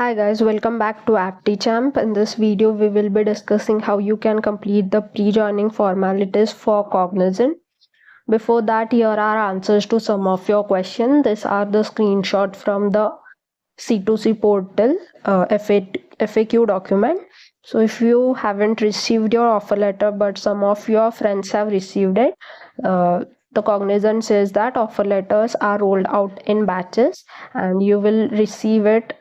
Hi guys, welcome back to AptiChamp. In this video, we will be discussing how you can complete the pre-joining formalities for Cognizant. Before that, here are answers to some of your questions. These are the screenshots from the C2C portal FAQ document. So if you haven't received your offer letter but some of your friends have received it, the Cognizant says that offer letters are rolled out in batches and you will receive it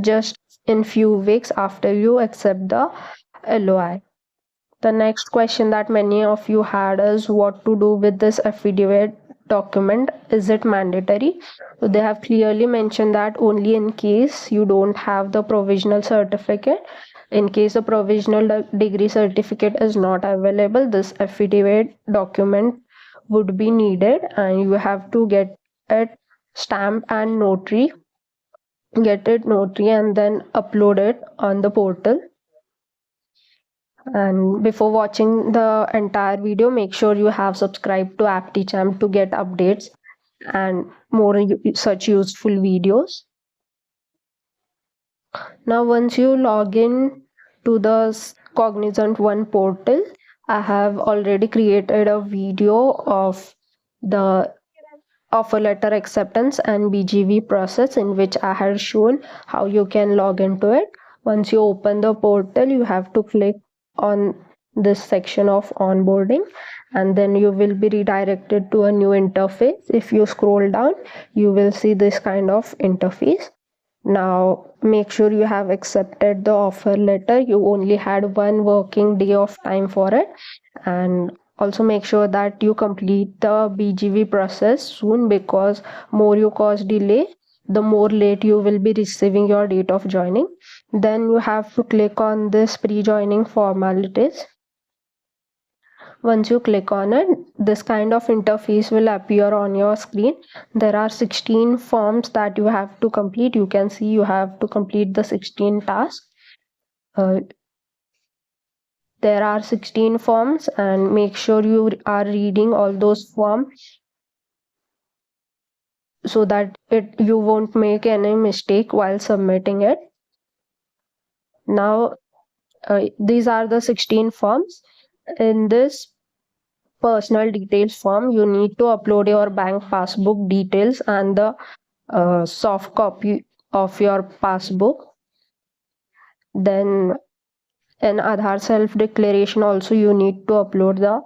just in few weeks after you accept the LOI. The next question that many of you had is what to do with this affidavit document. Is it mandatory? So they have clearly mentioned that only in case you don't have the provisional certificate. In case a provisional degree certificate is not available, this affidavit document would be needed and you have to get it stamped and notary and then upload it on the portal. And before watching the entire video, make sure you have subscribed to AptiChamp to get updates and more such useful videos. Now once you log in to the Cognizant One portal, I have already created a video of the offer letter acceptance and BGV process in which I had shown how you can log into it. Once you open the portal, you have to click on this section of onboarding and then you will be redirected to a new interface. If you scroll down, you will see this kind of interface. Now make sure you have accepted the offer letter. You only had 1 working day of time for it, and also make sure that you complete the BGV process soon, because more you cause delay, the more late you will be receiving your date of joining. Then you have to click on this pre-joining formalities. Once you click on it, this kind of interface will appear on your screen. There are 16 forms that you have to complete. You can see you have to complete the 16 tasks. There are 16 forms and make sure you are reading all those forms so that you won't make any mistake while submitting it. Now these are the 16 forms. In this personal details form, you need to upload your bank passbook details and the soft copy of your passbook. Then in Aadhaar self-declaration also you need to upload the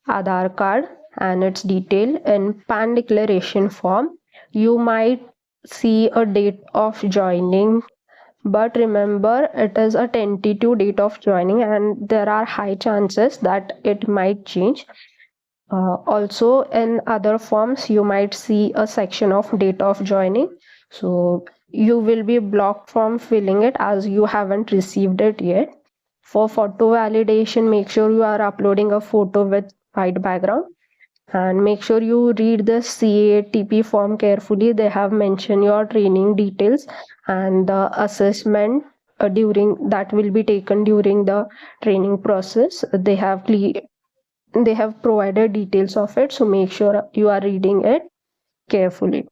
Aadhaar card and its detail. In PAN declaration form, you might see a date of joining, but remember it is a tentative date of joining and there are high chances that it might change. Also in other forms you might see a section of date of joining, so you will be blocked from filling it as you haven't received it yet. For photo validation, make sure you are uploading a photo with white background, and make sure you read the CATP form carefully. They have mentioned your training details and the assessment during that will be taken during the training process. They have provided details of it, so make sure you are reading it carefully.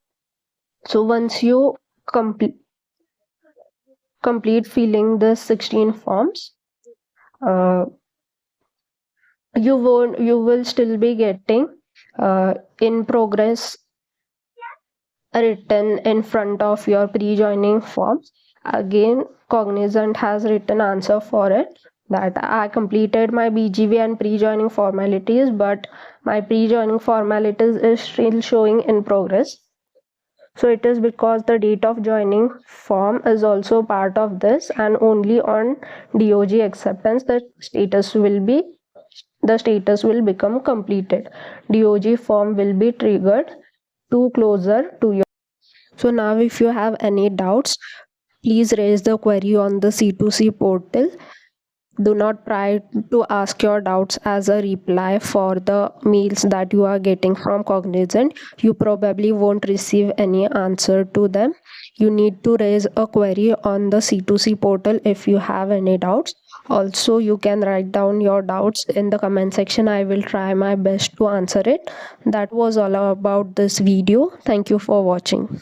So once you complete filling the 16 forms, you will still be getting in progress written in front of your pre-joining forms. Again, Cognizant has written answer for it, that I completed my BGV and pre-joining formalities, but my pre-joining formalities is still showing in progress. So it is because the date of joining form is also part of this, and only on DOG acceptance the status will become completed. DOG form will be triggered to closer to your. So now if you have any doubts, please raise the query on the C2C portal. Do not try to ask your doubts as a reply for the mails that you are getting from Cognizant. You probably won't receive any answer to them. You need to raise a query on the C2C portal if you have any doubts. Also, you can write down your doubts in the comment section. I will try my best to answer it. That was all about this video. Thank you for watching.